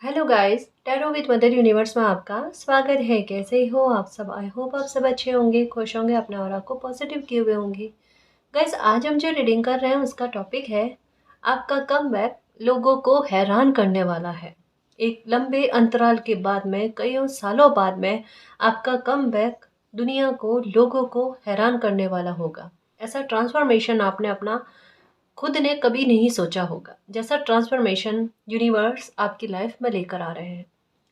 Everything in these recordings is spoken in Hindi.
Hello guys, tarot with mother universe में आपका स्वागत है। कैसे हो आप सब? आई होप आप सब अच्छे होंगे, खुश होंगे, अपने ऑरा को पॉजिटिव किए हुए होंगे। गाइस, आज हम जो रीडिंग कर रहे हैं उसका टॉपिक है आपका कमबैक लोगों को हैरान करने वाला है। एक लंबे अंतराल के बाद में, कईयों सालों बाद में आपका कमबैक दुनिया को, लोगों को हैरान करने वाला होगा। ऐसा ट्रांसफॉर्मेशन आपने अपना खुद ने कभी नहीं सोचा होगा, जैसा ट्रांसफॉर्मेशन यूनिवर्स आपकी लाइफ में लेकर आ रहे हैं।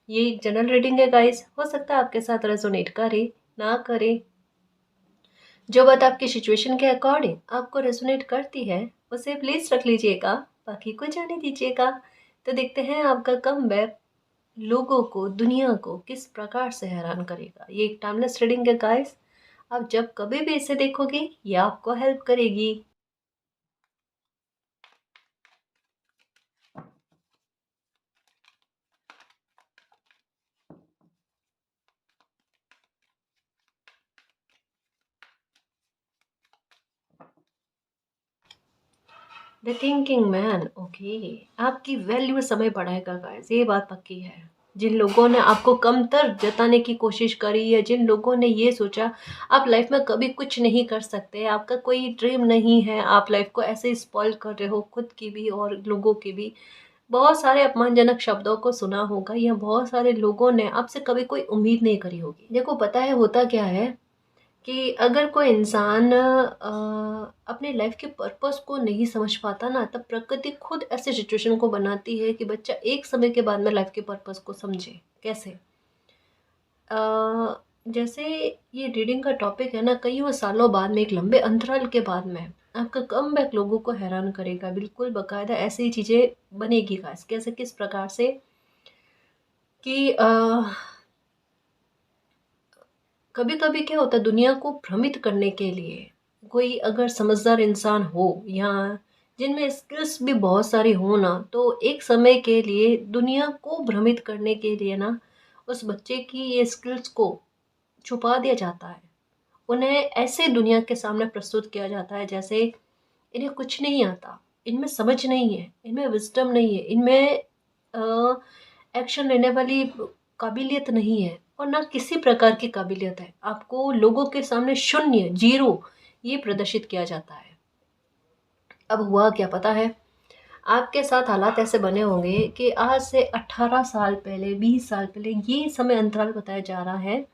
ये एक जनरल रीडिंग है गाइस, हो सकता है आपके साथ रेजोनेट करे ना करे। जो बात आपकी सिचुएशन के अकॉर्डिंग आपको रेजोनेट करती है उसे प्लीज रख लीजिएगा, बाकी को जाने दीजिएगा। तो देखते हैं आपका कमबैक लोगों को, दुनिया को किस प्रकार से हैरान करेगा। ये एक टाइमलेस रीडिंग है गाइस, आप जब कभी भी इसे देखोगे ये आपको हेल्प करेगी। The thinking man, okay. आपकी वैल्यू समय बढ़ाएगा गाइस, ये बात पक्की है। जिन लोगों ने आपको कमतर जताने की कोशिश करी है, जिन लोगों ने ये सोचा आप लाइफ में कभी कुछ नहीं कर सकते, आपका कोई ड्रीम नहीं है, आप लाइफ को ऐसे ही स्पॉइल कर रहे हो, खुद की भी और लोगों की भी। बहुत सारे अपमानजनक शब्दों को सुना होगा, या बहुत सारे लोगों ने आपसे कभी कोई उम्मीद नहीं करी होगी। देखो, पता है होता क्या है कि अगर कोई इंसान अपने लाइफ के पर्पस को नहीं समझ पाता ना, तब प्रकृति खुद ऐसे सिचुएशन को बनाती है कि बच्चा एक समय के बाद में लाइफ के पर्पस को समझे। कैसे? अ, जैसे ये रीडिंग का टॉपिक है ना, कईयों सालों बाद में, एक लंबे अंतराल के बाद में आपका कमबैक लोगों को हैरान करेगा। बिल्कुल बकायदा ऐसी ही चीज़ें बनेगी खास। कैसे, किस प्रकार से कि कभी कभी क्या होता है, दुनिया को भ्रमित करने के लिए कोई अगर समझदार इंसान हो, या जिनमें स्किल्स भी बहुत सारी हो ना, तो एक समय के लिए दुनिया को भ्रमित करने के लिए ना उस बच्चे की ये स्किल्स को छुपा दिया जाता है। उन्हें ऐसे दुनिया के सामने प्रस्तुत किया जाता है जैसे इन्हें कुछ नहीं आता, इनमें समझ नहीं है, इनमें विजडम नहीं है, इनमें एक्शन लेने वाली काबिलियत नहीं है, और ना किसी प्रकार की काबिलियत है। आपको लोगों के सामने शून्य, जीरो, ये प्रदर्शित किया जाता है। अब हुआ क्या पता है, आपके साथ हालात ऐसे बने होंगे कि आज से 18 साल पहले, 20 साल पहले, ये समय अंतराल बताया जा रहा है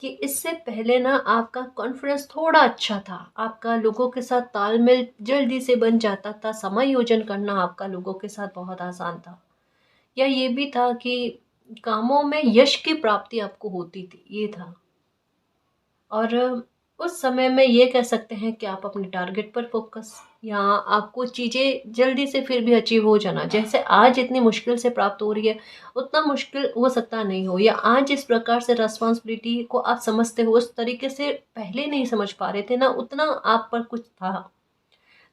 कि इससे पहले ना आपका कॉन्फिडेंस थोड़ा अच्छा था, आपका लोगों के साथ तालमेल जल्दी से बन जाता था, समायोजन करना आपका लोगों के साथ बहुत आसान था। या ये भी था कि कामों में यश की प्राप्ति आपको होती थी, ये था। और उस समय में ये कह सकते हैं कि आप अपने टारगेट पर फोकस, या आपको चीज़ें जल्दी से फिर भी अचीव हो जाना, जैसे आज इतनी मुश्किल से प्राप्त हो रही है उतना मुश्किल हो सकता नहीं हो, या आज इस प्रकार से रिस्पॉन्सिबिलिटी को आप समझते हो उस तरीके से पहले नहीं समझ पा रहे थे ना, उतना आप पर कुछ था।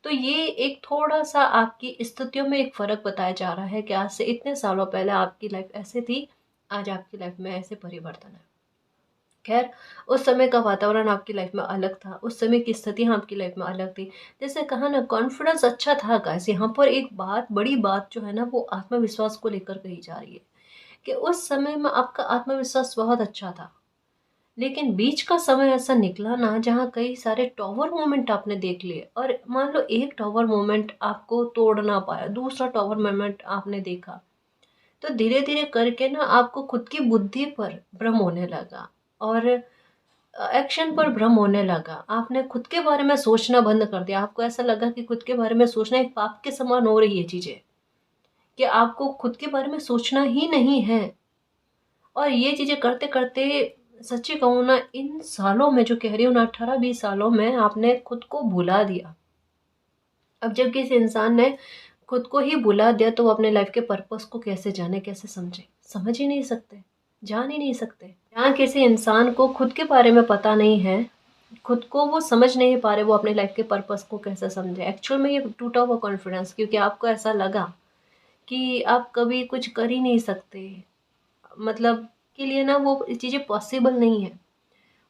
तो ये एक थोड़ा सा आपकी स्थितियों में एक फ़र्क बताया जा रहा है कि आज से इतने सालों पहले आपकी लाइफ ऐसे थी, आज आपकी लाइफ में ऐसे परिवर्तन है। खैर, उस समय का वातावरण आपकी लाइफ में अलग था, उस समय की स्थितियाँ आपकी लाइफ में अलग थी। जैसे कहा ना, कॉन्फिडेंस अच्छा था गाइस, यहाँ पर एक बात, बड़ी बात जो है ना, वो आत्मविश्वास को लेकर कही जा रही है कि उस समय में आपका आत्मविश्वास बहुत अच्छा था। लेकिन बीच का समय ऐसा निकला ना, जहाँ कई सारे टॉवर मोमेंट आपने देख लिए, और मान लो एक टॉवर मोमेंट आपको तोड़ ना पाया, दूसरा टॉवर मोमेंट आपने देखा, तो धीरे धीरे करके ना आपको खुद की बुद्धि पर भ्रम होने लगा, और एक्शन पर भ्रम होने लगा। आपने खुद के बारे में सोचना बंद कर दिया, आपको ऐसा लगा कि खुद के बारे में सोचना एक पाप के समान हो रही है चीज़ें, कि आपको खुद के बारे में सोचना ही नहीं है। और ये चीज़ें करते करते, सच्ची कहूँ ना, इन सालों में, जो कह रही हूँ ना, 18-20 सालों में आपने खुद को भुला दिया। अब जब किसी इंसान ने खुद को ही भुला दिया, तो वो अपने लाइफ के पर्पस को कैसे जाने, कैसे समझे? समझ ही नहीं सकते, जान ही नहीं सकते। जहाँ किसी इंसान को खुद के बारे में पता नहीं है, खुद को वो समझ नहीं पा रहे, वो अपने लाइफ के पर्पस को कैसे समझे? एक्चुअल में ये टूटा हुआ कॉन्फिडेंस, क्योंकि आपको ऐसा लगा कि आप कभी कुछ कर ही नहीं सकते, मतलब के लिए ना वो चीज़ें पॉसिबल नहीं है।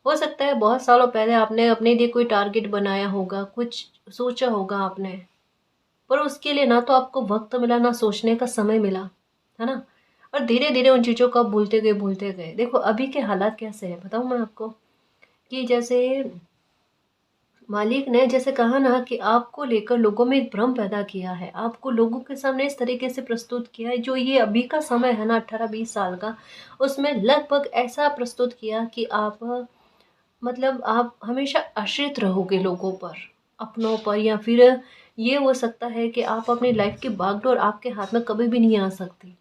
हो सकता है बहुत सालों पहले आपने अपने लिए कोई टारगेट बनाया होगा, कुछ सोचा होगा आपने, पर उसके लिए ना तो आपको वक्त मिला, ना सोचने का समय मिला, है ना? और धीरे-धीरे उन चीज़ों को आप भूलते गए। देखो अभी के हालात कैसे हैं बताऊँ मैं आपको? कि जैसे मालिक ने जैसे कहा ना कि आपको लेकर लोगों में एक भ्रम पैदा किया है, आपको लोगों के सामने इस तरीके से प्रस्तुत किया है, जो ये अभी का समय है ना 18-20 साल का, उसमें लगभग ऐसा प्रस्तुत किया कि आप मतलब आप हमेशा आश्रित रहोगे लोगों पर, अपनों पर, या फिर ये हो सकता है कि आप अपनी लाइफ की बागडोर आपके हाथ में कभी भी नहीं आ सकती।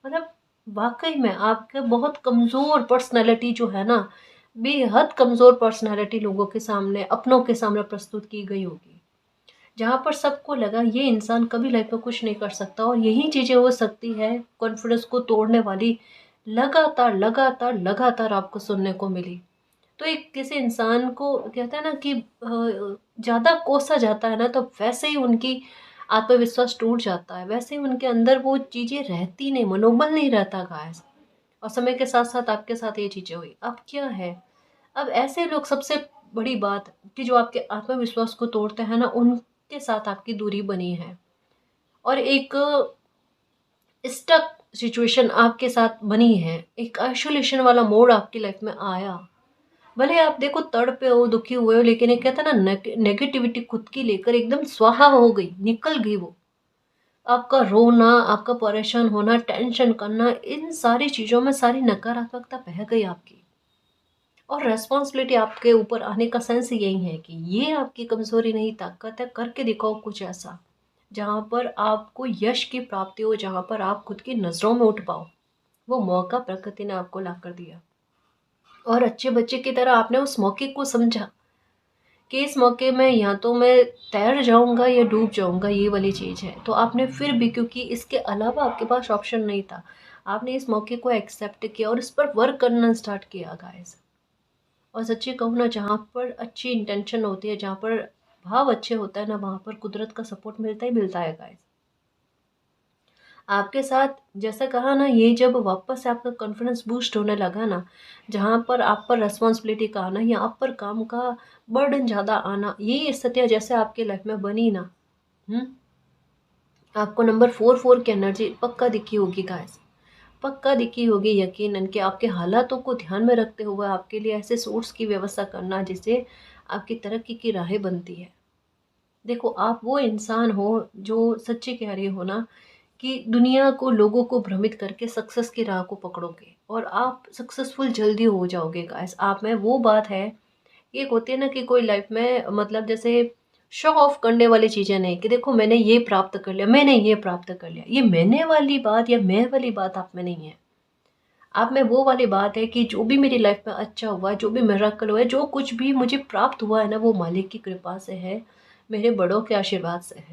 मतलब वाक़ई में आपका बहुत कमज़ोर पर्सनैलिटी जो है ना, बेहद कमज़ोर पर्सनैलिटी लोगों के सामने, अपनों के सामने प्रस्तुत की गई होगी। जहाँ पर सबको लगा ये इंसान कभी लाइफ में कुछ नहीं कर सकता, और यही चीज़ें हो सकती है कॉन्फिडेंस को तोड़ने वाली, लगातार, लगातार, लगातार आपको सुनने को मिली। तो एक किसी इंसान को कहते हैं ना कि ज़्यादा कोसा जाता है ना, तो वैसे ही उनकी आत्मविश्वास टूट जाता है, वैसे ही उनके अंदर वो चीज़ें रहती नहीं, मनोबल नहीं रहता गाइस। और समय के साथ साथ आपके साथ ये चीज़ें हुई। अब क्या है, अब ऐसे लोग, सबसे बड़ी बात कि जो आपके आत्मविश्वास को तोड़ते हैं ना, उनके साथ आपकी दूरी बनी है। और एक स्टक सिचुएशन आपके साथ बनी है, एक आइसोलेशन वाला मोड़ आपकी लाइफ में आया। भले आप देखो तड़पे हो, दुखी हुए हो, लेकिन एक कहते हैं ना नेगेटिविटी खुद की लेकर एकदम स्वाहा हो गई, निकल गई वो। आपका रोना, आपका परेशान होना, टेंशन करना, इन सारी चीज़ों में सारी नकारात्मकता बह गई आपकी। और रेस्पॉन्सिबिलिटी आपके ऊपर आने का सेंस यही है कि ये आपकी कमज़ोरी नहीं, ताकत है, करके दिखाओ कुछ ऐसा जहाँ पर आपको यश की प्राप्ति हो, जहाँ पर आप खुद की नज़रों में उठ पाओ। वो मौका प्रकृति ने आपको ला कर दिया, और अच्छे बच्चे की तरह आपने उस मौके को समझा कि इस मौके में या तो मैं तैर जाऊँगा या डूब जाऊँगा, ये वाली चीज़ है। तो आपने फिर भी, क्योंकि इसके अलावा आपके पास ऑप्शन नहीं था, आपने इस मौके को एक्सेप्ट किया और इस पर वर्क करना स्टार्ट किया गाइस। और सच्ची कहूँ ना, जहाँ पर अच्छी इंटेंशन होती है, जहाँ पर भाव अच्छे होता है ना, वहाँ पर कुदरत का सपोर्ट मिलता ही मिलता है गाइस। आपके साथ जैसा कहा ना, ये जब वापस से आपका कॉन्फिडेंस बूस्ट होने लगा ना, जहाँ पर आप पर रिस्पॉन्सिबिलिटी का आना या आप पर काम का बर्डन ज़्यादा आना, ये स्थितियाँ जैसे आपकी लाइफ में बनी ना, हम्म, आपको नंबर 4 की एनर्जी पक्का दिखी होगी गाइस। पक्का दिखी होगी, यकीनन, कि आपके हालातों को ध्यान में रखते हुए आपके लिए ऐसे सोर्स की व्यवस्था करना जिससे आपकी तरक्की की राहें बनती है। देखो आप वो इंसान हो जो सच्ची कह रही हो ना, कि दुनिया को, लोगों को भ्रमित करके सक्सेस की राह को पकड़ोगे और आप सक्सेसफुल जल्दी हो जाओगे गाइस। आप में वो बात है, एक होती है ना कि कोई लाइफ में मतलब जैसे शो ऑफ करने वाली चीज़ें नहीं, कि देखो मैंने ये प्राप्त कर लिया, मैंने ये प्राप्त कर लिया, ये मैंने वाली बात या मैं वाली बात आप में नहीं है। आप में वो वाली बात है कि जो भी मेरी लाइफ में अच्छा हुआ है, जो भी मिरेकल हुआ है, जो कुछ भी मुझे प्राप्त हुआ है ना, वो मालिक की कृपा से है, मेरे बड़ों के आशीर्वाद से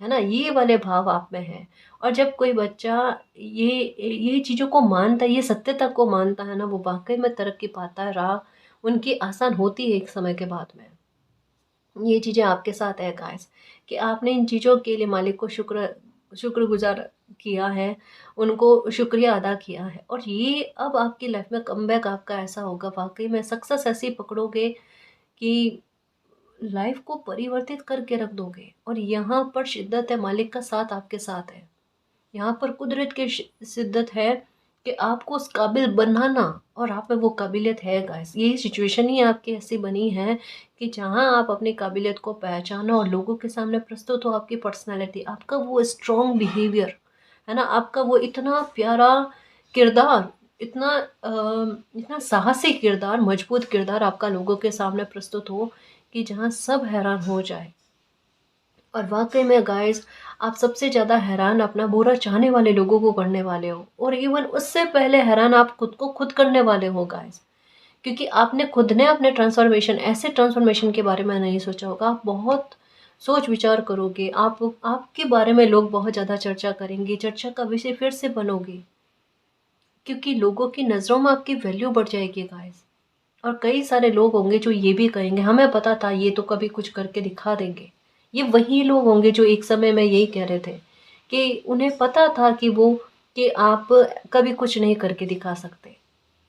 है ना? ये वाले भाव आप में हैं। और जब कोई बच्चा ये चीज़ों को मानता है, ये सत्यता को मानता है ना, वो वाक़ई में तरक्की पाता है, राह उनकी आसान होती है एक समय के बाद में। ये चीज़ें आपके साथ है गाइस, कि आपने इन चीज़ों के लिए मालिक को शुक्रगुज़ार किया है, उनको शुक्रिया अदा किया है, और ये अब आपकी लाइफ़ में कमबैक आपका ऐसा होगा, वाक़ई में सक्सेस ऐसी पकड़ोगे कि लाइफ को परिवर्तित करके रख दोगे। और यहाँ पर शिद्दत है, मालिक का साथ आपके साथ है। यहाँ पर कुदरत की शिद्दत है कि आपको उस काबिल बनाना, और आप में वो काबिलियत है गाइस। यही सिचुएशन ही आपकी ऐसी बनी है कि जहाँ आप अपनी काबिलियत को पहचानो और लोगों के सामने प्रस्तुत हो, आपकी पर्सनैलिटी, आपका वो स्ट्रॉन्ग बिहेवियर, है ना, आपका वो इतना प्यारा किरदार, इतना इतना साहसी किरदार, मजबूत किरदार आपका लोगों के सामने प्रस्तुत हो कि जहाँ सब हैरान हो जाए। और वाक़ई में गाइस, आप सबसे ज़्यादा हैरान अपना बुरा चाहने वाले लोगों को करने वाले हो, और इवन उससे पहले हैरान आप खुद को खुद करने वाले हो गाइस। क्योंकि आपने खुद ने अपने ट्रांसफ़ॉर्मेशन, ऐसे ट्रांसफ़ॉर्मेशन के बारे में नहीं सोचा होगा। आप बहुत सोच विचार करोगे, आप आपके बारे में लोग बहुत ज़्यादा चर्चा करेंगे, चर्चा का विषय फिर से बनोगे, क्योंकि लोगों की नज़रों में आपकी वैल्यू बढ़ जाएगी गाइस। और कई सारे लोग होंगे जो ये भी कहेंगे, हमें पता था ये तो कभी कुछ करके दिखा देंगे। ये वही लोग होंगे जो एक समय में यही कह रहे थे कि उन्हें पता था कि वो, कि आप कभी कुछ नहीं करके दिखा सकते।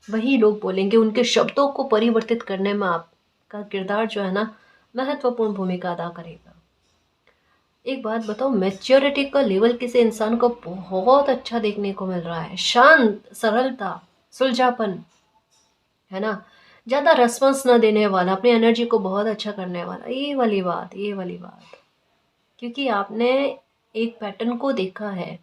वही लोग बोलेंगे, उनके शब्दों को परिवर्तित करने में आपका किरदार जो है ना, महत्वपूर्ण भूमिका अदा करेगा। एक बात बताओ, मैच्योरिटी का लेवल किसी इंसान को बहुत अच्छा देखने को मिल रहा है। शांत, सरलता, सुलझापन, है ना, ज़्यादा रेस्पॉन्स ना देने वाला, अपनी एनर्जी को बहुत अच्छा करने वाला, ये वाली बात, ये वाली बात। क्योंकि आपने एक पैटर्न को देखा है,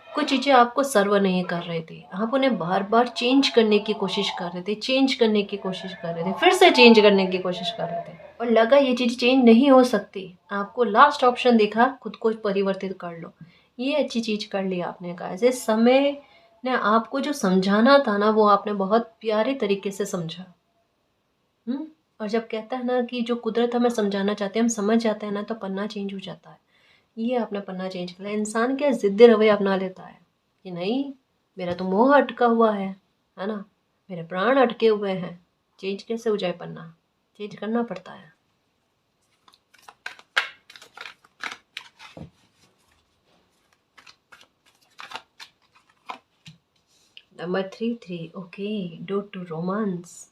कुछ चीज़ें आपको सर्व नहीं कर रहे थे, आप उन्हें बार बार चेंज करने की कोशिश कर रहे थे, चेंज करने की कोशिश कर रहे थे, फिर से चेंज करने की कोशिश कर रहे थे, और लगा ये चीज़ चेंज नहीं हो सकती। आपको लास्ट ऑप्शन दिखा, खुद को परिवर्तित कर लो। ये अच्छी चीज़ कर ली आपने। कहा ऐसे समय ने आपको जो समझाना था ना, वो आपने बहुत प्यारे तरीके से समझा। और जब कहता है ना कि जो कुदरत हमें समझाना चाहते हैं हम समझ जाते हैं ना, तो पन्ना चेंज हो जाता है। ये आपने पन्ना चेंज किया। इंसान क्या ज़िद्दी रवैया अपना लेता है कि नहीं, मेरा तो मोह अटका हुआ है ना, मेरे प्राण अटके हुए हैं। चेंज कैसे हो जाए पन्ना? चेंज करना पड़ता है। Number 3 okay, due to romance.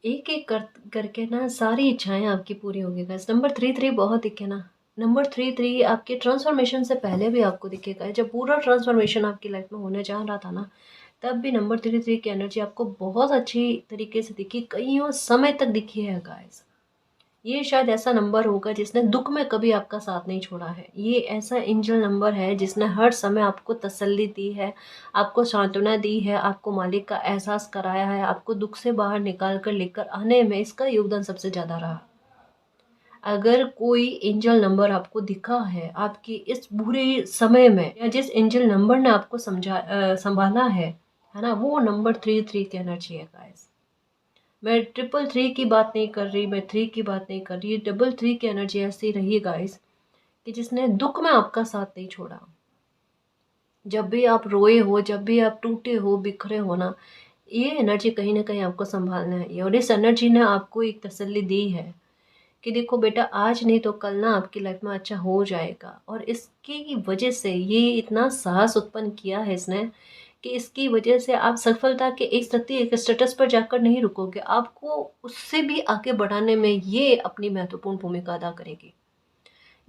एक एक करके ना सारी इच्छाएं आपकी पूरी होगी गाइस। नंबर 3 बहुत दिखे ना। नंबर 3 आपके ट्रांसफॉर्मेशन से पहले भी आपको दिखेगा। जब पूरा ट्रांसफॉर्मेशन आपकी लाइफ में होने जा रहा था ना, तब भी नंबर 3 की एनर्जी आपको बहुत अच्छी तरीके से दिखी, कईयों समय तक दिखी है गाइस। ये शायद ऐसा नंबर होगा जिसने दुख में कभी आपका साथ नहीं छोड़ा है। ये ऐसा एंजल नंबर है जिसने हर समय आपको तसल्ली दी है, आपको सांत्वना दी है, आपको मालिक का एहसास कराया है, आपको दुख से बाहर निकाल कर लेकर आने में इसका योगदान सबसे ज़्यादा रहा। अगर कोई एंजल नंबर आपको दिखा है आपकी इस बुरे समय में, या जिस एंजल नंबर ने आपको संभाला है ना, वो नंबर 3 की एनर्जी है गाइस। मैं 3 की बात नहीं कर रही, मैं 3 की बात नहीं कर रही। 3 की एनर्जी ऐसी रही गाइस कि जिसने दुख में आपका साथ नहीं छोड़ा। जब भी आप रोए हो, जब भी आप टूटे हो, बिखरे हो ना, ये एनर्जी कहीं ना कहीं आपको संभालना है। और इस एनर्जी ने आपको एक तसल्ली दी है कि देखो बेटा, आज नहीं तो कल ना आपकी लाइफ में अच्छा हो जाएगा। और इसकी वजह से ये इतना साहस उत्पन्न किया है इसने कि इसकी वजह से आप सफलता के एक स्टेटस पर जाकर नहीं रुकोगे, आपको उससे भी आगे बढ़ाने में ये अपनी महत्वपूर्ण भूमिका अदा करेगी।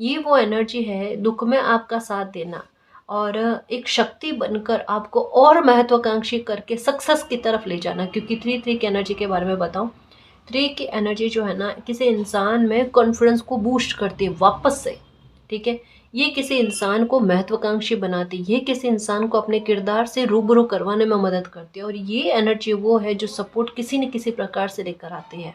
ये वो एनर्जी है दुख में आपका साथ देना, और एक शक्ति बनकर आपको और महत्वाकांक्षी करके सक्सेस की तरफ ले जाना। क्योंकि 3 की एनर्जी के बारे में बताऊं, 3 की एनर्जी जो है ना, किसी इंसान में कॉन्फिडेंस को बूस्ट करती है वापस से। ठीक है, ये किसी इंसान को महत्वाकांक्षी बनाती है, ये किसी इंसान को अपने किरदार से रूबरू करवाने में मदद करती है। और ये एनर्जी वो है जो सपोर्ट किसी न किसी प्रकार से लेकर आती है।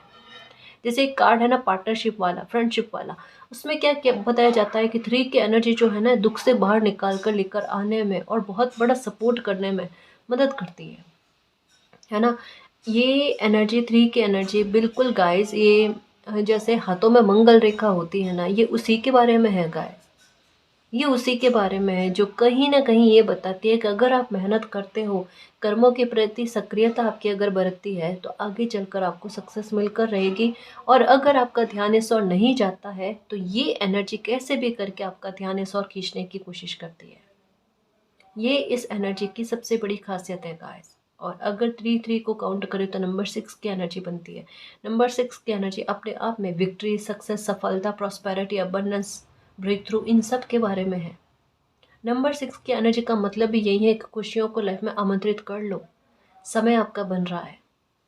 जैसे एक कार्ड है ना, पार्टनरशिप वाला, फ्रेंडशिप वाला, उसमें क्या क्या बताया जाता है कि 3 की एनर्जी जो है ना, दुख से बाहर निकाल कर लेकर आने में और बहुत बड़ा सपोर्ट करने में मदद करती है ना। ये एनर्जी 3 की एनर्जी बिल्कुल गाइस, ये जैसे हाथों में मंगल रेखा होती है ना, ये उसी के बारे में है गाइस। ये उसी के बारे में है जो कहीं ना कहीं ये बताती है कि अगर आप मेहनत करते हो, कर्मों के प्रति सक्रियता आपकी अगर बरतती है, तो आगे चलकर आपको सक्सेस मिलकर रहेगी। और अगर आपका ध्यान इस ओर नहीं जाता है, तो ये एनर्जी कैसे भी करके आपका ध्यान इस ओर खींचने की कोशिश करती है। ये इस एनर्जी की सबसे बड़ी खासियत है गाइस। और अगर 3 को काउंट करें तो नंबर 6 की एनर्जी बनती है। नंबर 6 की एनर्जी अपने आप में विक्ट्री, सक्सेस, सफलता, प्रॉस्पेरिटी, अबंडेंस, ब्रेक थ्रू, इन सब के बारे में है। नंबर 6 की एनर्जी का मतलब भी यही है कि खुशियों को लाइफ में आमंत्रित कर लो, समय आपका बन रहा है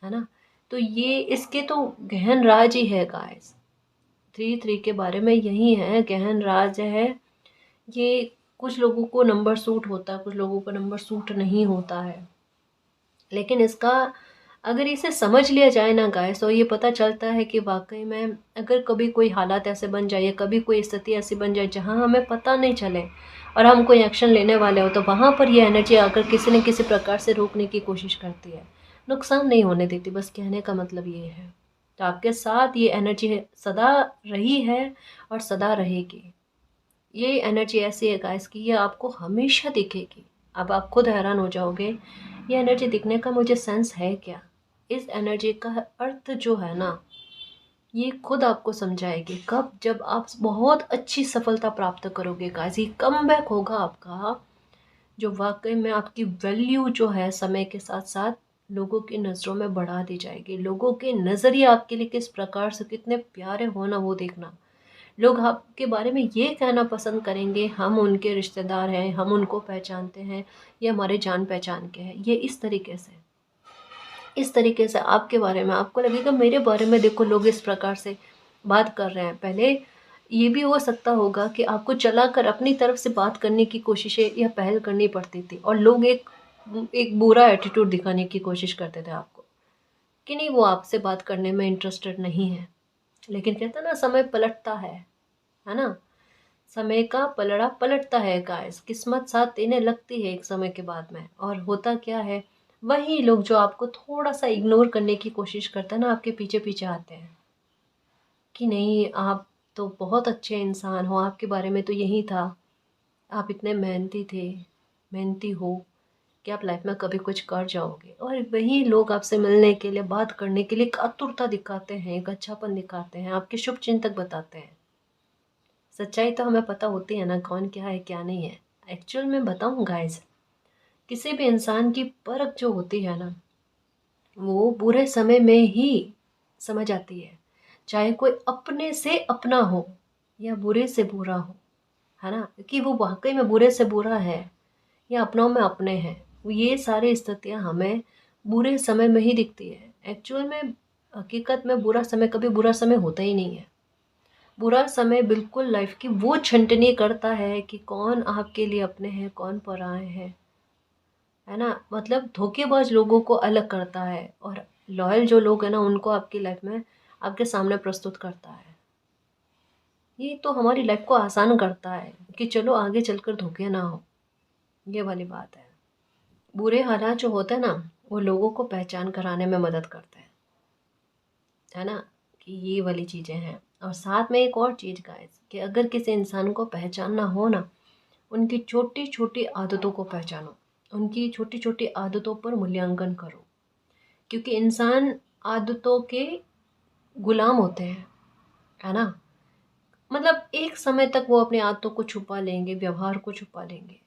ना। तो ये इसके तो गहन राज ही है गाइस। 3 के बारे में यही है, गहन राज है ये। कुछ लोगों को नंबर सूट होता है, कुछ लोगों को नंबर सूट नहीं होता है, लेकिन इसका अगर इसे समझ लिया जाए ना गाइस, तो ये पता चलता है कि वाकई में अगर कभी कोई हालात ऐसे बन जाए, या कभी कोई स्थिति ऐसी बन जाए जहाँ हमें पता नहीं चले और हम कोई एक्शन लेने वाले हो, तो वहाँ पर ये एनर्जी आकर किसी न किसी प्रकार से रोकने की कोशिश करती है, नुकसान नहीं होने देती। बस कहने का मतलब ये है। तो आपके साथ ये एनर्जी सदा रही है और सदा रहेगी। ये एनर्जी ऐसी है गाइस कि ये आपको हमेशा दिखेगी। अब आप खुद हैरान हो जाओगे, ये एनर्जी दिखने का मुझे सेंस है क्या। इस एनर्जी का अर्थ जो है ना, ये खुद आपको समझाएगी कब, जब आप बहुत अच्छी सफलता प्राप्त करोगे गाइस। ये कमबैक होगा आपका, जो वाकई में आपकी वैल्यू जो है समय के साथ साथ लोगों की नज़रों में बढ़ा दी जाएगी। लोगों के नज़रिए आपके लिए किस प्रकार से कितने प्यारे हो ना, वो देखना। लोग आपके बारे में ये कहना पसंद करेंगे, हम उनके रिश्तेदार हैं, हम उनको पहचानते हैं, ये हमारे जान पहचान के हैं। ये इस तरीके से आपके बारे में आपको लगेगा मेरे बारे में देखो लोग इस प्रकार से बात कर रहे हैं। पहले ये भी हो सकता होगा कि आपको चलाकर अपनी तरफ से बात करने की कोशिशें या पहल करनी पड़ती थी और लोग एक एक बुरा एटीट्यूड दिखाने की कोशिश करते थे आपको कि नहीं वो आपसे बात करने में इंटरेस्टेड नहीं है। लेकिन कहते हैं ना समय पलटता है ना। समय का पलड़ा पलटता है गाइस, किस्मत साथ देने लगती है एक समय के बाद में। और होता क्या है, वही लोग जो आपको थोड़ा सा इग्नोर करने की कोशिश करते हैं ना, आपके पीछे पीछे आते हैं कि नहीं आप तो बहुत अच्छे इंसान हो, आपके बारे में तो यही था, आप इतने मेहनती हो कि आप लाइफ में कभी कुछ कर जाओगे। और वही लोग आपसे मिलने के लिए, बात करने के लिए एक आतुरता दिखाते हैं, एक अच्छापन दिखाते हैं, आपके शुभ चिंतक बताते हैं। सच्चाई तो हमें पता होती है ना कौन क्या है क्या नहीं है। एक्चुअल में बताऊं गाइज, किसी भी इंसान की परख जो होती है ना, वो बुरे समय में ही समझ आती है। चाहे कोई अपने से अपना हो या बुरे से बुरा हो, है ना, कि वो वाकई में बुरे से बुरा है या अपनों में अपने हैं। ये सारी स्थितियां हमें बुरे समय में ही दिखती है। एक्चुअल में हकीकत में बुरा समय कभी बुरा समय होता ही नहीं है। बुरा समय बिल्कुल लाइफ की वो छंटनी करता है कि कौन आपके लिए अपने हैं, कौन पराए हैं, है ना। मतलब धोखेबाज लोगों को अलग करता है और लॉयल जो लोग हैं ना उनको आपकी लाइफ में आपके सामने प्रस्तुत करता है। ये तो हमारी लाइफ को आसान करता है कि चलो आगे चलकर धोखे ना हो, ये वाली बात है। बुरे हालात जो होते हैं ना, वो लोगों को पहचान कराने में मदद करते हैं, है ना, कि ये वाली चीज़ें हैं। और साथ में एक और चीज़ गाइस, कि अगर किसी इंसान को पहचानना हो ना, उनकी छोटी छोटी आदतों को पहचानो, उनकी छोटी छोटी आदतों पर मूल्यांकन करो। क्योंकि इंसान आदतों के गुलाम होते हैं, है ना। मतलब एक समय तक वो अपनी आदतों को छुपा लेंगे, व्यवहार को छुपा लेंगे,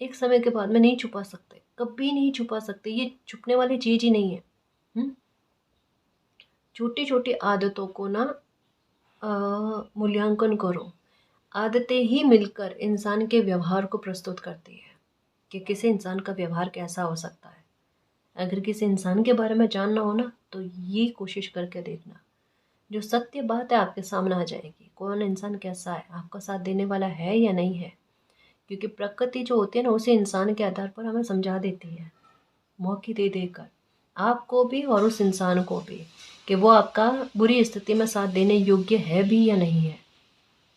एक समय के बाद में नहीं छुपा सकते, कभी नहीं छुपा सकते, ये छुपने वाली चीज़ ही नहीं है। छोटी छोटी आदतों को ना मूल्यांकन करो। आदतें ही मिलकर इंसान के व्यवहार को प्रस्तुत करती है कि किसी इंसान का व्यवहार कैसा हो सकता है। अगर किसी इंसान के बारे में जानना हो ना, तो ये कोशिश करके देखना, जो सत्य बात है आपके सामने आ जाएगी। कौन इंसान कैसा है, आपका साथ देने वाला है या नहीं है। क्योंकि प्रकृति जो होती है ना, उसे इंसान के आधार पर हमें समझा देती है, मौके दे देकर, आपको भी और उस इंसान को भी, कि वो आपका बुरी स्थिति में साथ देने योग्य है भी या नहीं है।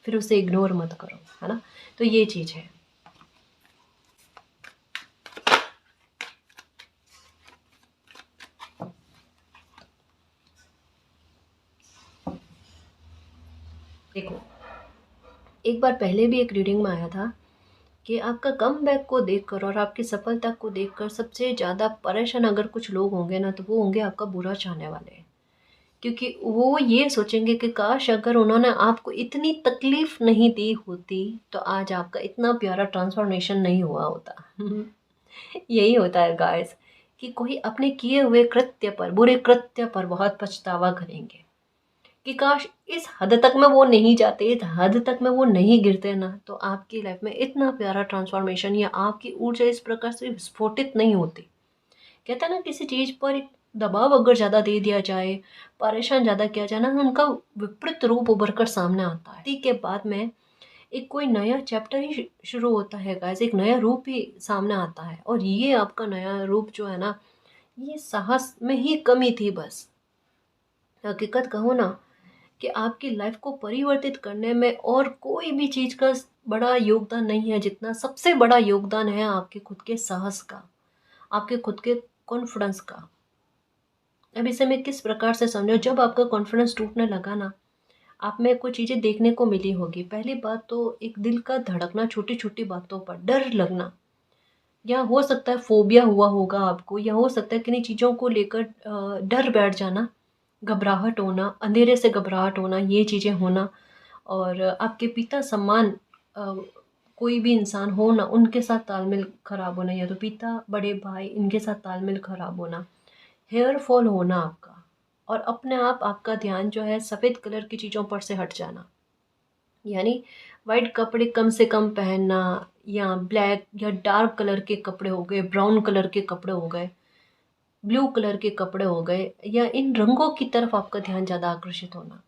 फिर उसे इग्नोर मत करो, है ना। तो ये चीज़ है। देखो, एक बार पहले भी एक रीडिंग में आया था कि आपका कमबैक को देखकर और आपकी सफलता को देखकर सबसे ज़्यादा परेशान अगर कुछ लोग होंगे ना, तो वो होंगे आपका बुरा चाहने वाले। क्योंकि वो ये सोचेंगे कि काश अगर उन्होंने आपको इतनी तकलीफ नहीं दी होती तो आज आपका इतना प्यारा ट्रांसफॉर्मेशन नहीं हुआ होता। यही होता है गाइस, कि कोई अपने किए हुए कृत्य पर, बुरे कृत्य पर बहुत पछतावा करेंगे कि काश इस हद तक में वो नहीं जाते, इस हद तक में वो नहीं गिरते ना, तो आपकी लाइफ में इतना प्यारा ट्रांसफॉर्मेशन या आपकी ऊर्जा इस प्रकार से विस्फोटित नहीं होती। कहते हैं ना, किसी चीज़ पर एक दबाव अगर ज़्यादा दे दिया जाए, परेशान ज़्यादा किया जाए ना, उनका विपरीत रूप उभर कर सामने आता है। इसी के बाद में एक कोई नया चैप्टर ही शुरू होता है गाइस, एक नया रूप ही सामने आता है। और ये आपका नया रूप जो है ना, ये साहस में ही कमी थी बस। हकीकत कहूँ ना, कि आपकी लाइफ को परिवर्तित करने में और कोई भी चीज़ का बड़ा योगदान नहीं है जितना सबसे बड़ा योगदान है आपके खुद के साहस का, आपके खुद के कॉन्फिडेंस का। अब इसे मैं किस प्रकार से समझूं, जब आपका कॉन्फिडेंस टूटने लगा ना, आप में कुछ चीज़ें देखने को मिली होगी। पहली बात तो एक दिल का धड़कना छोटी छोटी बातों पर, डर लगना, या हो सकता है फोबिया हुआ होगा आपको, या हो सकता है किन्हीं चीज़ों को लेकर डर बैठ जाना, घबराहट होना, अंधेरे से घबराहट होना, ये चीज़ें होना। और आपके पिता सम्मान, अ, कोई भी इंसान हो ना, उनके साथ तालमेल खराब होना, या तो पिता, बड़े भाई, इनके साथ तालमेल खराब होना, हेयर फॉल होना आपका, और अपने आप आपका ध्यान जो है सफ़ेद कलर की चीज़ों पर से हट जाना, यानी वाइट कपड़े कम से कम पहनना, या ब्लैक या डार्क कलर के कपड़े हो गए, ब्राउन कलर के कपड़े हो गए, ब्लू कलर के कपड़े हो गए, या इन रंगों की तरफ आपका ध्यान ज़्यादा आकर्षित होना,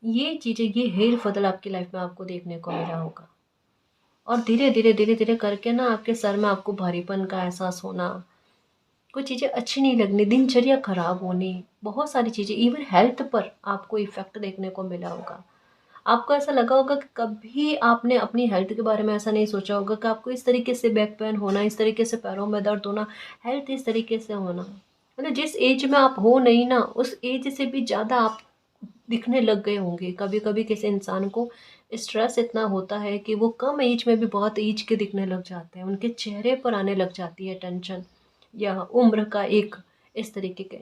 ये चीज़ें, ये हेर बदल आपकी लाइफ में आपको देखने को मिला होगा। और धीरे धीरे करके ना आपके सर में आपको भारीपन का एहसास होना, कुछ चीज़ें अच्छी नहीं लगनी, दिनचर्या खराब होनी, बहुत सारी चीज़ें, इवन हेल्थ पर आपको इफ़ेक्ट देखने को मिला होगा। आपको ऐसा लगा होगा कि कभी आपने अपनी हेल्थ के बारे में ऐसा नहीं सोचा होगा कि आपको इस तरीके से बैक पेन होना, इस तरीके से पैरों में दर्द होना, हेल्थ इस तरीके से होना। मतलब जिस एज में आप हो नहीं ना, उस एज से भी ज़्यादा आप दिखने लग गए होंगे। कभी कभी किसी इंसान को स्ट्रेस इतना होता है कि वो कम एज में भी बहुत एज के दिखने लग जाते हैं, उनके चेहरे पर आने लग जाती है टेंशन या उम्र का एक इस तरीके के।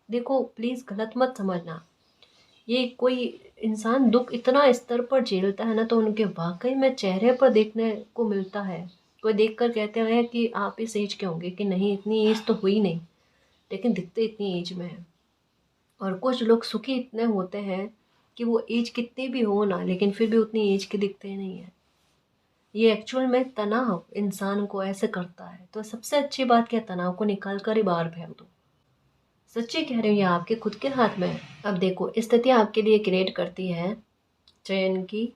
देखो प्लीज़ गलत मत समझना, ये कोई इंसान दुख इतना स्तर पर झेलता है ना, तो उनके वाकई में चेहरे पर देखने को मिलता है। कोई देखकर कहते हैं कि आप इस एज के होंगे, कि नहीं इतनी एज तो हुई नहीं, लेकिन दिखते इतनी एज में है। और कुछ लोग सुखी इतने होते हैं कि वो एज कितनी भी हो ना, लेकिन फिर भी उतनी एज के दिखते नहीं है। ये एक्चुअल में तनाव इंसान को ऐसे करता है। तो सबसे अच्छी बात क्या, तनाव को निकाल कर ही बाहर फेंक दो। सच्ची कह रही हूँ, ये आपके खुद के हाथ में है। अब देखो स्थिति आपके लिए क्रिएट करती है चयन की,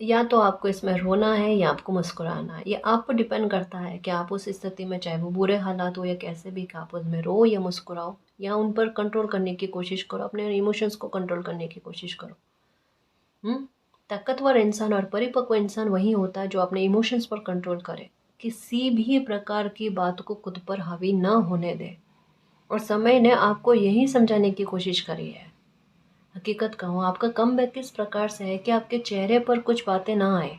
या तो आपको इसमें रोना है या आपको मुस्कुराना है। ये आप पर डिपेंड करता है कि आप उस स्थिति में, चाहे वो बुरे हालात हो या कैसे भी, कि आप उसमें रो या मुस्कुराओ, या उन पर कंट्रोल करने की कोशिश करो, अपने इमोशंस को कंट्रोल करने की कोशिश करो। ताकतवर इंसान और परिपक्व इंसान वही होता है जो अपने इमोशंस पर कंट्रोल करे, किसी भी प्रकार की बात को खुद पर हावी ना होने दे। और समय ने आपको यही समझाने की कोशिश करी है। हकीकत कहूँ, आपका कमबैक किस प्रकार से है कि आपके चेहरे पर कुछ बातें ना आए।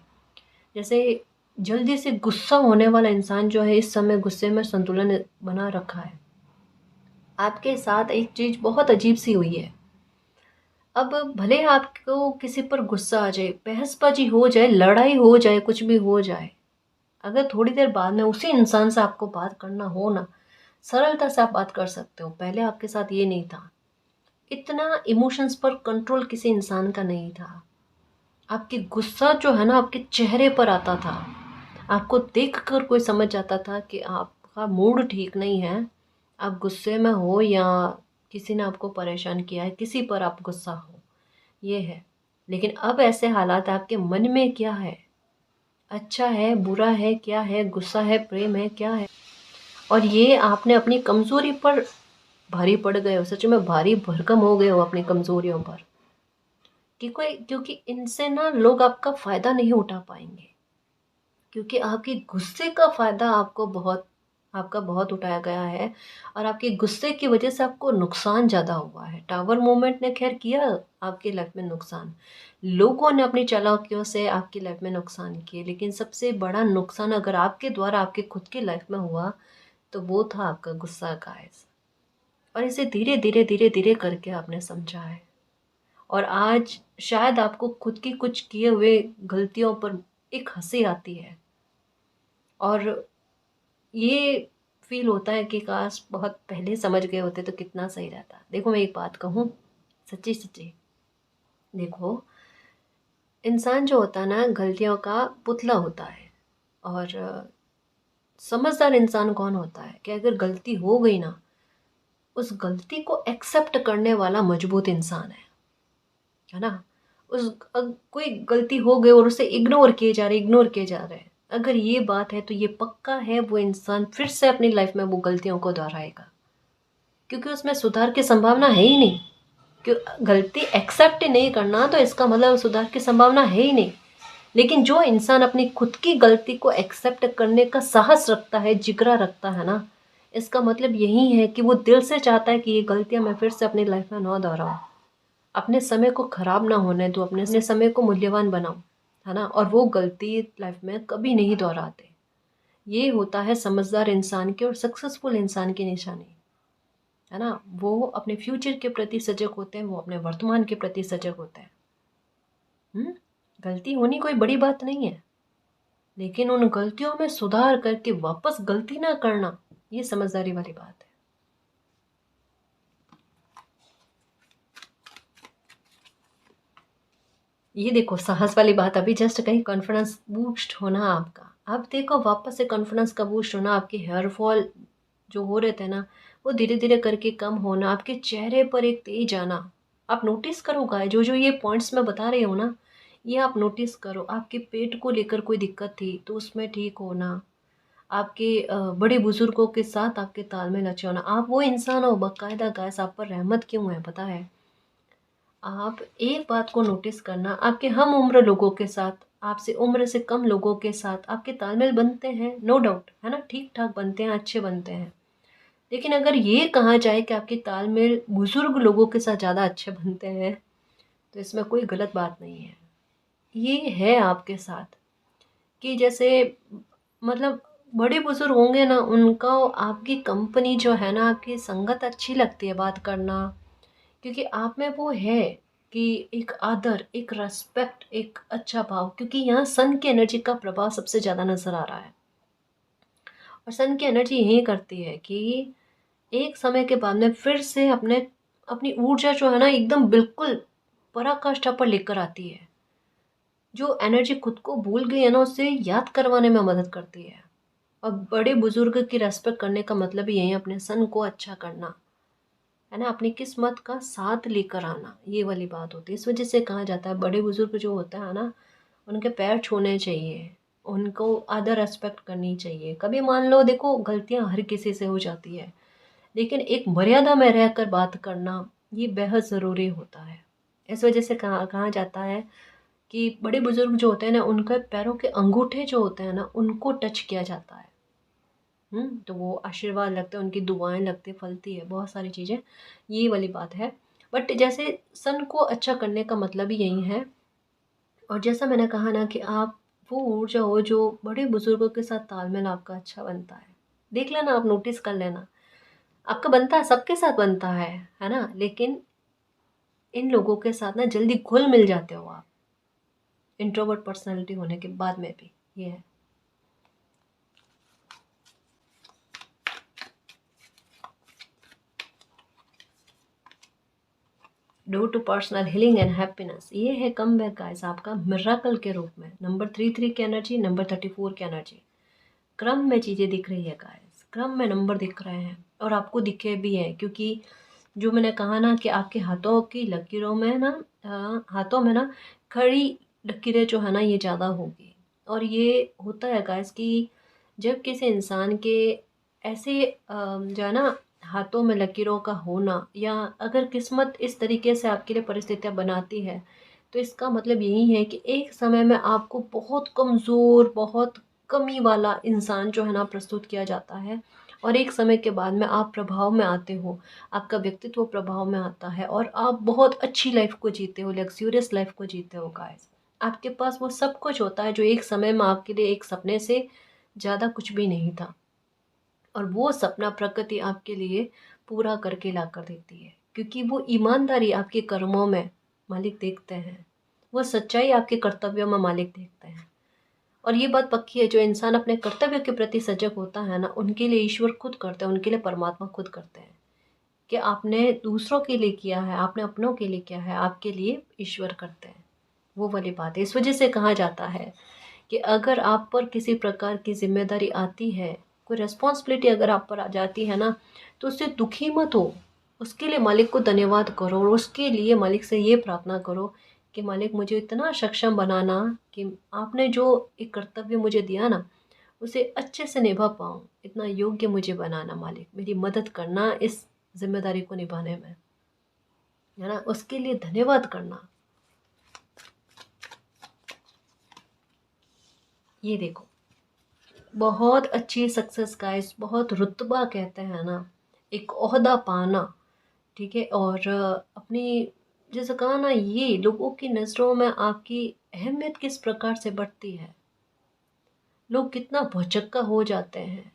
जैसे जल्दी से गुस्सा होने वाला इंसान जो है, इस समय गुस्से में संतुलन बना रखा है। आपके साथ एक चीज़ बहुत अजीब सी हुई है। अब भले आपको किसी पर गुस्सा आ जाए, बहसबाजी हो जाए, लड़ाई हो जाए, कुछ भी हो जाए, अगर थोड़ी देर बाद में उसी इंसान से आपको बात करना हो ना, सरलता से आप बात कर सकते हो। पहले आपके साथ ये नहीं था। इतना इमोशंस पर कंट्रोल किसी इंसान का नहीं था। आपकी गुस्सा जो है ना, आपके चेहरे पर आता था। आपको देखकर कोई समझ जाता था कि आपका मूड ठीक नहीं है, आप गुस्से में हो, या किसी ने आपको परेशान किया है, किसी पर आप गुस्सा हो, ये है। लेकिन अब ऐसे हालात, आपके मन में क्या है, अच्छा है, बुरा है, क्या है, गुस्सा है, प्रेम है, क्या है। और ये आपने अपनी कमज़ोरी पर भारी पड़ गए हो, सच में भारी भरकम हो गए हो अपनी कमज़ोरियों पर। क्योंकि इनसे ना लोग आपका फ़ायदा नहीं उठा पाएंगे, क्योंकि आपके गुस्से का फ़ायदा आपका बहुत उठाया गया है। और आपके गुस्से की वजह से आपको नुकसान ज़्यादा हुआ है। टावर मूवमेंट ने खैर किया आपकी लाइफ में नुकसान, लोगों ने अपनी चालाकियों से आपकी लाइफ में नुकसान किए, लेकिन सबसे बड़ा नुकसान अगर आपके द्वारा आपके खुद की लाइफ में हुआ, तो वो था आपका गुस्सा का ऐसा। और इसे धीरे धीरे धीरे धीरे करके आपने समझा है। और आज शायद आपको खुद की कुछ किए हुए गलतियों पर एक हंसी आती है, और ये फील होता है कि काश बहुत पहले समझ गए होते तो कितना सही रहता। देखो मैं एक बात कहूँ, सच्ची सच्ची, देखो इंसान जो होता है ना, गलतियों का पुतला होता है। और समझदार इंसान कौन होता है कि अगर गलती हो गई ना, उस गलती को एक्सेप्ट करने वाला मजबूत इंसान है ना। कोई गलती हो गई और उसे इग्नोर किए जा रहे हैं, अगर ये बात है तो ये पक्का है वो इंसान फिर से अपनी लाइफ में वो गलतियों को दोहराएगा, क्योंकि उसमें सुधार की संभावना है ही नहीं। क्यों, गलती एक्सेप्ट नहीं करना तो इसका मतलब सुधार की संभावना है ही नहीं। लेकिन जो इंसान अपनी खुद की गलती को एक्सेप्ट करने का साहस रखता है, जिगरा रखता है ना, इसका मतलब यही है कि वो दिल से चाहता है कि ये गलतियां मैं फिर से अपनी लाइफ में ना दोहराऊं। अपने समय को खराब ना होने दो, अपने समय को मूल्यवान बनाओ, है ना। और वो गलती लाइफ में कभी नहीं दोहराते। ये होता है समझदार इंसान की और सक्सेसफुल इंसान की निशानी, है ना। वो अपने फ्यूचर के प्रति सजग होते हैं, वो अपने वर्तमान के प्रति सजग होते हैं। गलती होनी कोई बड़ी बात नहीं है, लेकिन उन गलतियों में सुधार करके वापस गलती ना करना, ये समझदारी वाली बात है। ये देखो साहस वाली बात, अभी जस्ट कहीं कॉन्फिडेंस बूस्ट होना आपका, अब देखो वापस से कॉन्फिडेंस का बूस्ट होना, आपके हेयर फॉल जो हो रहे थे ना वो धीरे धीरे करके कम होना, आपके चेहरे पर एक तेज आना। आप नोटिस करो गाय, जो जो ये पॉइंट्स मैं बता रही हूँ ना, ये आप नोटिस करो। आपके पेट को लेकर कोई दिक्कत थी तो उसमें ठीक होना, आपके बड़े बुजुर्गों के साथ आपके तालमेल अच्छे होना। आप वो इंसान हो बाकायदा, गैस आप पर रहमत क्यों है पता है? आप एक बात को नोटिस करना, आपके हम उम्र लोगों के साथ, आपसे उम्र से कम लोगों के साथ आपके तालमेल बनते हैं, नो डाउट है ना, ठीक ठाक बनते हैं, अच्छे बनते हैं। लेकिन अगर ये कहा जाए कि आपके तालमेल बुजुर्ग लोगों के साथ ज़्यादा अच्छे बनते हैं, तो इसमें कोई गलत बात नहीं है। ये है आपके साथ कि जैसे मतलब बड़े बुजुर्ग होंगे ना, उनका आपकी कंपनी जो है ना, आपकी संगत अच्छी लगती है बात करना, क्योंकि आप में वो है कि एक आदर, एक रेस्पेक्ट, एक अच्छा भाव, क्योंकि यहाँ सन की एनर्जी का प्रभाव सबसे ज़्यादा नज़र आ रहा है। और सन की एनर्जी यही करती है कि एक समय के बाद में फिर से अपनी ऊर्जा जो है ना एकदम बिल्कुल पराकाष्ठा पर लेकर आती है। जो एनर्जी खुद को भूल गई है ना, उससे याद करवाने में मदद करती है। और बड़े बुजुर्ग की रेस्पेक्ट करने का मतलब ही यही है, अपने सन को अच्छा करना है ना, अपनी किस्मत का साथ लेकर आना, ये वाली बात होती है। इस वजह से कहा जाता है बड़े बुजुर्ग जो होता है ना, उनके पैर छूने चाहिए, उनको आदर रेस्पेक्ट करनी चाहिए। कभी मान लो देखो गलतियां हर किसी से हो जाती है, लेकिन एक मर्यादा में रहकर बात करना ये बेहद ज़रूरी होता है। इस वजह से कहा जाता है कि बड़े बुजुर्ग जो होते हैं ना, उनके पैरों के अंगूठे जो होते हैं ना, उनको टच किया जाता है। तो वो आशीर्वाद लगता है, उनकी दुआएं लगती फलती है, बहुत सारी चीज़ें, ये वाली बात है। बट जैसे सन को अच्छा करने का मतलब ही यही है। और जैसा मैंने कहा ना कि आप वो ऊर्जा हो जो बड़े बुजुर्गों के साथ तालमेल आपका अच्छा बनता है। देख लेना, आप नोटिस कर लेना, आपका बनता है, सबके साथ बनता है ना, लेकिन इन लोगों के साथ ना जल्दी घुल मिल जाते हो आप, इंट्रोवर्ट पर्सनैलिटी होने के बाद में भी, ये है। Due to personal healing and happiness, ये है कम बैक गाइस आपका मिराकल के रूप में। नंबर 33 की एनर्जी, नंबर 34 की एनर्जी, क्रम में चीज़ें दिख रही है गाइस, क्रम में नंबर दिख रहे हैं, और आपको दिखे भी है, क्योंकि जो मैंने कहा ना कि आपके हाथों की लकीरों में ना, हाथों में ना खड़ी लकीरें जो है ना ये ज़्यादा होगी। और ये होता है गाइस कि जब किसी इंसान के ऐसे जो है ना हाथों में लकीरों का होना, या अगर किस्मत इस तरीके से आपके लिए परिस्थितियाँ बनाती है, तो इसका मतलब यही है कि एक समय में आपको बहुत कमज़ोर, बहुत कमी वाला इंसान जो है ना प्रस्तुत किया जाता है, और एक समय के बाद में आप प्रभाव में आते हो, आपका व्यक्तित्व प्रभाव में आता है, और आप बहुत अच्छी लाइफ को जीते हो, लग्जूरियस लाइफ को जीते हो गाइस। आपके पास वो सब कुछ होता है जो एक समय में आपके लिए एक सपने से ज़्यादा कुछ भी नहीं था, और वो सपना प्रकृति आपके लिए पूरा करके ला कर देती है, क्योंकि वो ईमानदारी आपके कर्मों में मालिक देखते हैं, वो सच्चाई आपके कर्तव्यों में मालिक देखते हैं। और ये बात पक्की है, जो इंसान अपने कर्तव्य के प्रति सजग होता है ना, उनके लिए ईश्वर खुद करते हैं, उनके लिए परमात्मा खुद करते हैं। कि आपने दूसरों के लिए किया है, आपने अपनों के लिए किया है, आपके लिए ईश्वर करते हैं, वो वाली बात है। इस वजह से कहा जाता है कि अगर आप पर किसी प्रकार की जिम्मेदारी आती है, कोई रिस्पॉन्सिबिलिटी अगर आप पर आ जाती है ना, तो उससे दुखी मत हो, उसके लिए मालिक को धन्यवाद करो, और उसके लिए मालिक से ये प्रार्थना करो कि मालिक मुझे इतना सक्षम बनाना कि आपने जो एक कर्तव्य मुझे दिया ना, उसे अच्छे से निभा पाऊँ, इतना योग्य मुझे बनाना मालिक, मेरी मदद करना इस जिम्मेदारी को निभाने में, है ना, उसके लिए धन्यवाद करना। ये देखो, बहुत अच्छी सक्सेस गाइस, बहुत रुतबा कहते हैं ना, एक ओहदा पाना, ठीक है, और अपनी जैसे कहा ना, ये लोगों की नज़रों में आपकी अहमियत किस प्रकार से बढ़ती है, लोग कितना भौचक्का हो जाते हैं,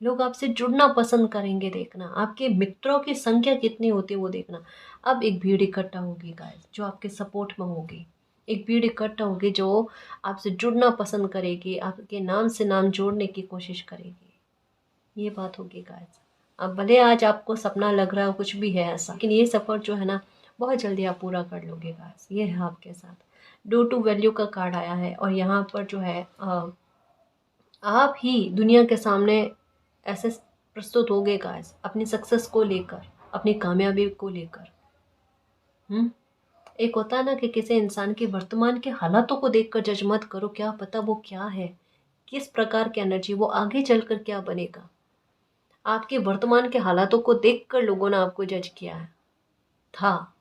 लोग आपसे जुड़ना पसंद करेंगे, देखना आपके मित्रों की संख्या कितनी होती है वो देखना। अब एक भीड़ इकट्ठा होगी गाइस जो आपके सपोर्ट में होगी, एक भीड़ इकट्ठा होगी जो आपसे जुड़ना पसंद करेगी, आपके नाम से नाम जोड़ने की कोशिश करेगी, ये बात होगी गाइस। अब भले आज आपको सपना लग रहा हो कुछ भी है ऐसा, लेकिन ये सफ़र जो है ना बहुत जल्दी आप पूरा कर लोगे गाइस, ये है आपके साथ। डू टू वैल्यू का कार्ड आया है और यहाँ पर जो है आप ही दुनिया के सामने ऐसे प्रस्तुत होगे गाइस अपनी सक्सेस को लेकर, अपनी कामयाबी को लेकर। एक होता है ना कि किसी इंसान की वर्तमान के हालातों को देखकर जज मत करो, क्या पता वो क्या है, किस प्रकार की एनर्जी, वो आगे चलकर क्या बनेगा। आपके वर्तमान के हालातों को देखकर लोगों ने आपको जज किया है था,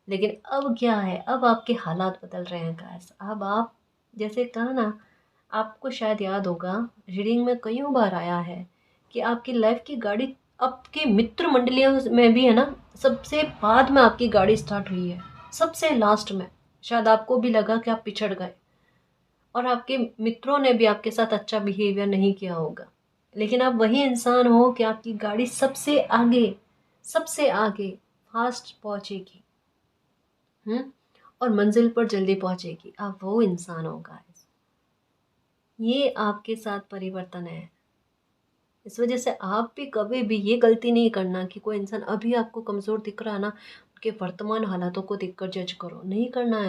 लेकिन अब क्या है, अब आपके हालात बदल रहे हैं गाइस। अब आप जैसे कहा ना, आपको शायद याद होगा रीडिंग में कईयों बार आया है कि आपकी लाइफ की गाड़ी आपके मित्र मंडलियों में भी है ना, सबसे बाद में आपकी गाड़ी स्टार्ट हुई है, सबसे लास्ट में। शायद आपको भी लगा कि आप पिछड़ गए और आपके मित्रों ने भी आपके साथ अच्छा बिहेवियर नहीं किया होगा, लेकिन आप वही इंसान हो कि आपकी गाड़ी सबसे आगे फास्ट पहुंचेगी और मंजिल पर जल्दी पहुंचेगी। आप वो इंसान हो गाइस। ये आपके साथ परिवर्तन है। इस वजह से आप भी कभी भी ये गलती नहीं करना कि कोई इंसान अभी आपको कमज़ोर दिख रहा है ना, उनके वर्तमान हालातों को देखकर जज करो। नहीं करना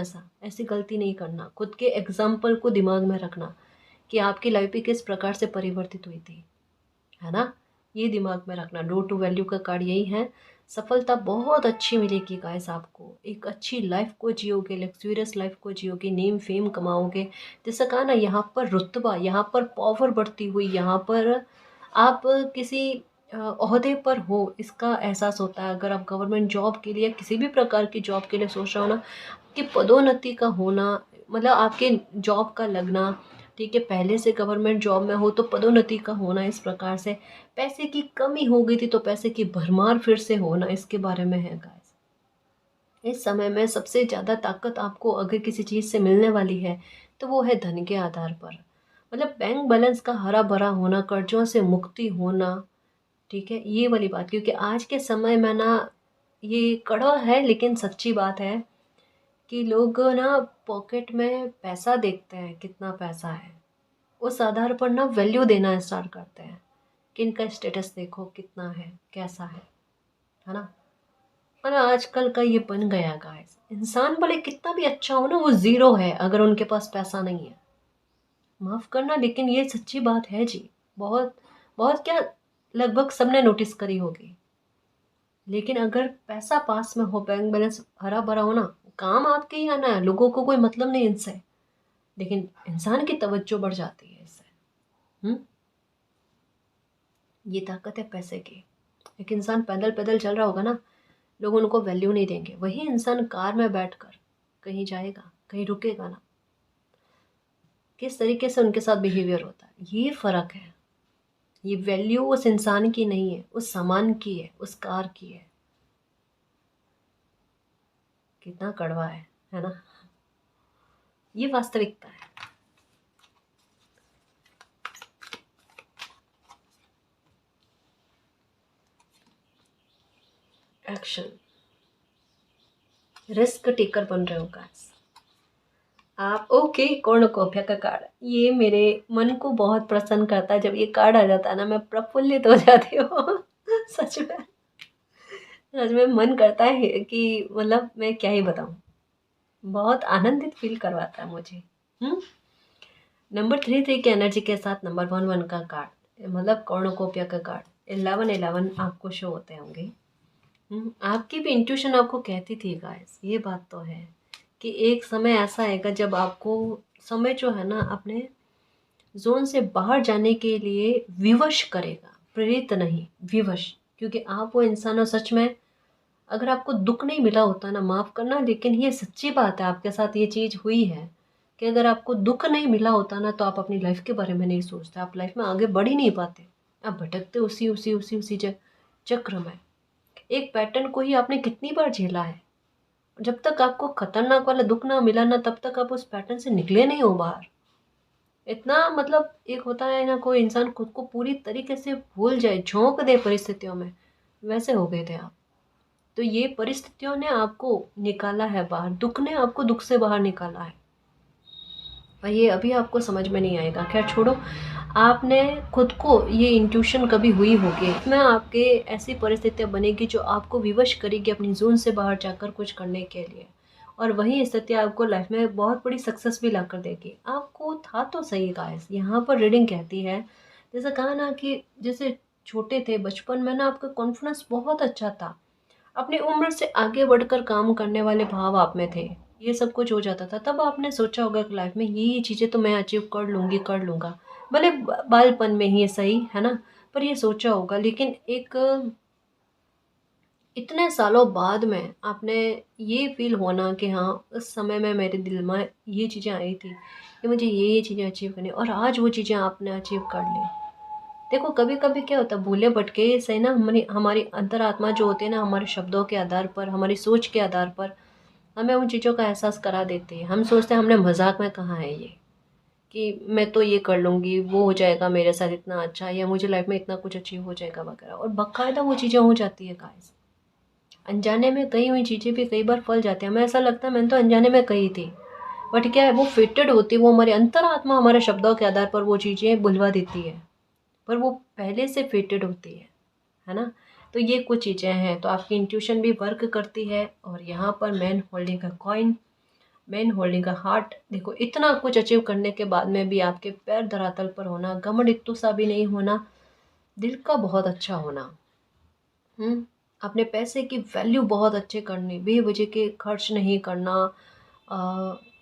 ऐसी गलती नहीं करना। खुद के एग्जाम्पल को दिमाग में रखना कि आपकी लाइफ भी किस प्रकार से परिवर्तित हुई थी, है ना। ये दिमाग में रखना। डू टू वैल्यू का कार्ड यही है। सफलता बहुत अच्छी मिलेगी गाइस आपको। एक अच्छी लाइफ को जियोगे, लग्जूरियस लाइफ को जियोगे, नेम फेम कमाओगे। जैसा कहा ना, यहाँ पर रुतबा, यहाँ पर पावर बढ़ती हुई, यहाँ पर आप किसी ओहदे पर हो इसका एहसास होता है। अगर आप गवर्नमेंट जॉब के लिए, किसी भी प्रकार की जॉब के लिए सोच रहे हो ना, कि पदोन्नति का होना, मतलब आपके जॉब का लगना, ठीक है, पहले से गवर्नमेंट जॉब में हो तो पदोन्नति का होना, इस प्रकार से पैसे की कमी हो गई थी तो पैसे की भरमार फिर से होना, इसके बारे में है गाइस। इस समय में सबसे ज़्यादा ताकत आपको अगर किसी चीज़ से मिलने वाली है तो वो है धन के आधार पर। मतलब बैंक बैलेंस का हरा भरा होना, कर्जों से मुक्ति होना, ठीक है, ये वाली बात। क्योंकि आज के समय में ना, ये कड़वा है लेकिन सच्ची बात है कि लोग ना पॉकेट में पैसा देखते हैं, कितना पैसा है, उस आधार पर ना वैल्यू देना स्टार्ट करते हैं कि इनका स्टेटस देखो कितना है, कैसा है ना। और आजकल का ये बन गया गाइस, इंसान भले कितना भी अच्छा हो ना, वो ज़ीरो है अगर उनके पास पैसा नहीं है। माफ़ करना लेकिन ये सच्ची बात है जी। बहुत बहुत क्या, लगभग सबने नोटिस करी होगी। लेकिन अगर पैसा पास में हो, बैंक बैलेंस हरा भरा हो ना, काम आपके ही आना है, लोगों को कोई मतलब नहीं इनसे, लेकिन इंसान की तवज्जो बढ़ जाती है इससे। ये ताकत है पैसे की। एक इंसान पैदल पैदल चल रहा होगा ना, लोग उनको वैल्यू नहीं देंगे। वही इंसान कार में बैठकर कहीं जाएगा, कहीं रुकेगा ना, किस तरीके से उनके साथ बिहेवियर होता है, ये फ़र्क है। ये वैल्यू उस इंसान की नहीं है, उस सामान की है, उस कार की है। कितना कड़वा है ना। ये वास्तविकता है। एक्शन, रिस्क टेकर बन रहे हो गाइस आप। ओके, कॉर्नुकोपिया का कार्ड, ये मेरे मन को बहुत प्रसन्न करता है। जब ये कार्ड आ जाता है ना, मैं प्रफुल्लित हो जाती हूँ सच में, सच में मन करता है कि मतलब मैं क्या ही बताऊँ, बहुत आनंदित फील करवाता है मुझे। नंबर 3 की एनर्जी के साथ नंबर 1 का कार्ड, मतलब कॉर्नुकोपिया का कार्ड 11 आपको शो होते होंगे। आपकी भी इंट्यूशन आपको कहती थी गाइस, ये बात तो है कि एक समय ऐसा आएगा जब आपको समय जो है ना अपने जोन से बाहर जाने के लिए विवश करेगा, प्रेरित नहीं, विवश। क्योंकि आप वो इंसान हो सच में। अगर आपको दुख नहीं मिला होता ना, माफ़ करना लेकिन ये सच्ची बात है, आपके साथ ये चीज़ हुई है कि अगर आपको दुख नहीं मिला होता ना, तो आप अपनी लाइफ के बारे में नहीं सोचते, आप लाइफ में आगे बढ़ ही नहीं पाते। आप भटकते उसी उसी उसी उसी चक्र में। एक पैटर्न को ही आपने कितनी बार झेला है। जब तक आपको खतरनाक वाला दुख ना मिला ना, तब तक आप उस पैटर्न से निकले नहीं हो बाहर। इतना मतलब, एक होता है ना, कोई इंसान खुद को पूरी तरीके से भूल जाए, झोंक दे परिस्थितियों में, वैसे हो गए थे आप। तो ये परिस्थितियों ने आपको निकाला है बाहर, दुख ने आपको दुख से बाहर निकाला है, और ये अभी आपको समझ में नहीं आएगा। खैर छोड़ो, आपने खुद को ये इंट्यूशन कभी हुई होगी, इसमें आपके ऐसी परिस्थितियाँ बनेगी जो आपको विवश करेगी अपनी जोन से बाहर जाकर कुछ करने के लिए। और वही स्थिति आपको लाइफ में बहुत बड़ी सक्सेस भी ला कर देगी। आपको था तो सही गाइस, यहाँ पर रीडिंग कहती है, जैसे कहा ना कि जैसे छोटे थे बचपन में ना, आपका कॉन्फिडेंस बहुत अच्छा था, अपनी उम्र से आगे बढ़कर काम करने वाले भाव आप में थे, ये सब कुछ हो जाता था, तब आपने सोचा होगा कि लाइफ में ये चीज़ें तो मैं अचीव कर लूँगी, कर लूँगा, भले बालपन में ही सही है ना, पर ये सोचा होगा। लेकिन एक इतने सालों बाद में आपने ये फील होना कि हाँ, उस समय में मेरे दिल में ये चीज़ें आई थी कि मुझे ये चीज़ें अचीव करनी, और आज वो चीज़ें आपने अचीव कर ली। देखो कभी कभी क्या होता है, भूले भटके से ना हमारी हमारी अंतरात्मा जो होती है ना, हमारे शब्दों के आधार पर, हमारी सोच के आधार पर हमें उन चीज़ों का एहसास करा देती है। हम सोचते हैं हमने मजाक में कहा है ये, कि मैं तो ये कर लूँगी, वो हो जाएगा मेरे साथ इतना अच्छा, या मुझे लाइफ में इतना कुछ अचीव हो जाएगा वगैरह, और बाकायदा वो चीज़ें हो जाती है गाइस। अनजाने में कही हुई चीज़ें भी कई बार फल जाती हैं, हमें ऐसा लगता है मैंने तो अनजाने में कही थी, बट क्या है, वो फिटेड होती है, वो हमारी अंतरात्मा हमारे शब्दों के आधार पर वो चीज़ें बुलवा देती है, पर वो पहले से फिटेड होती है ना। तो ये कुछ चीज़ें हैं, तो आपकी इंट्यूशन भी वर्क करती है। और यहाँ पर मैन होल्डिंग का कॉइन, मैन होल्डिंग का हार्ट, देखो इतना कुछ अचीव करने के बाद में भी आपके पैर धरातल पर होना, घमंड इत्तू सा भी नहीं होना, दिल का बहुत अच्छा होना, अपने पैसे की वैल्यू बहुत अच्छे करनी, बेवजह के खर्च नहीं करना।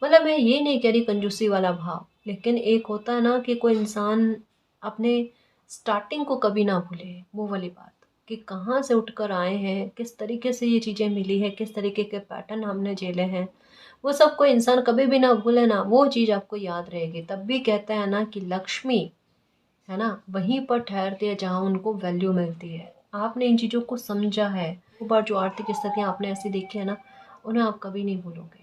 मतलब मैं ये नहीं कह रही कंजूसी वाला भाव, लेकिन एक होता है ना कि कोई इंसान अपने स्टार्टिंग को कभी ना भूले, वो वाली बात, कि कहाँ से उठकर आए हैं, किस तरीके से ये चीज़ें मिली है, किस तरीके के पैटर्न हमने झेले हैं, वो सब कोई इंसान कभी भी ना भूले ना, वो चीज़ आपको याद रहेगी। तब भी कहते हैं ना कि लक्ष्मी है ना वहीं पर ठहरती है जहाँ उनको वैल्यू मिलती है। आपने इन चीज़ों को समझा है, वो बार जो आर्थिक स्थितियाँ आपने ऐसी देखी है ना, उन्हें आप कभी नहीं भूलोगे।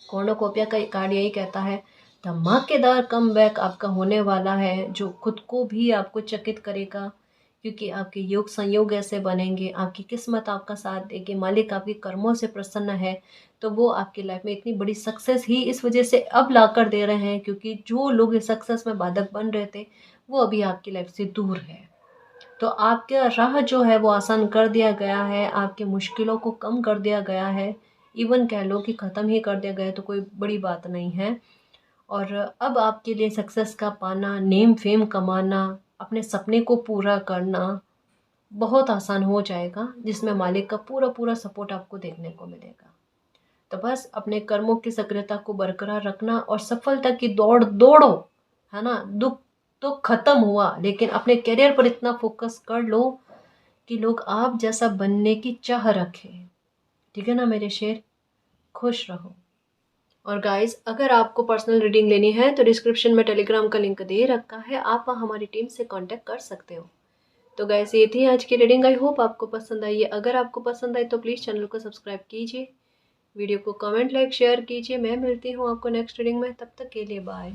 कॉर्नोकोपिया का कार्ड यही कहता है, धमाकेदार कमबैक आपका होने वाला है, जो खुद को भी आपको चकित करेगा, क्योंकि आपके योग संयोग ऐसे बनेंगे, आपकी किस्मत आपका साथ देगी, मालिक आपके कर्मों से प्रसन्न है। तो वो आपकी लाइफ में इतनी बड़ी सक्सेस ही इस वजह से अब ला कर दे रहे हैं, क्योंकि जो लोग इस सक्सेस में बाधक बन रहे थे वो अभी आपकी लाइफ से दूर है। तो आपका राह जो है वो आसान कर दिया गया है, आपकी मुश्किलों को कम कर दिया गया है, इवन कह लो कि ख़त्म ही कर दिया गया है, तो कोई बड़ी बात नहीं है। और अब आपके लिए सक्सेस का पाना, नेम फेम कमाना, अपने सपने को पूरा करना बहुत आसान हो जाएगा, जिसमें मालिक का पूरा पूरा सपोर्ट आपको देखने को मिलेगा। तो बस अपने कर्मों की सक्रियता को बरकरार रखना और सफलता की दौड़ दौड़ो, है ना। दुख तो खत्म हुआ, लेकिन अपने करियर पर इतना फोकस कर लो कि लोग आप जैसा बनने की चाह रखें। ठीक है ना मेरे शेर, खुश रहो। और गाइस, अगर आपको पर्सनल रीडिंग लेनी है तो डिस्क्रिप्शन में टेलीग्राम का लिंक दे रखा है, आप वहाँ हमारी टीम से कांटेक्ट कर सकते हो। तो गाइस, ये थी आज की रीडिंग, आई होप आपको पसंद आई है। अगर आपको पसंद आई तो प्लीज़ चैनल को सब्सक्राइब कीजिए, वीडियो को कमेंट लाइक शेयर कीजिए। मैं मिलती हूँ आपको नेक्स्ट रीडिंग में, तब तक के लिए बाय।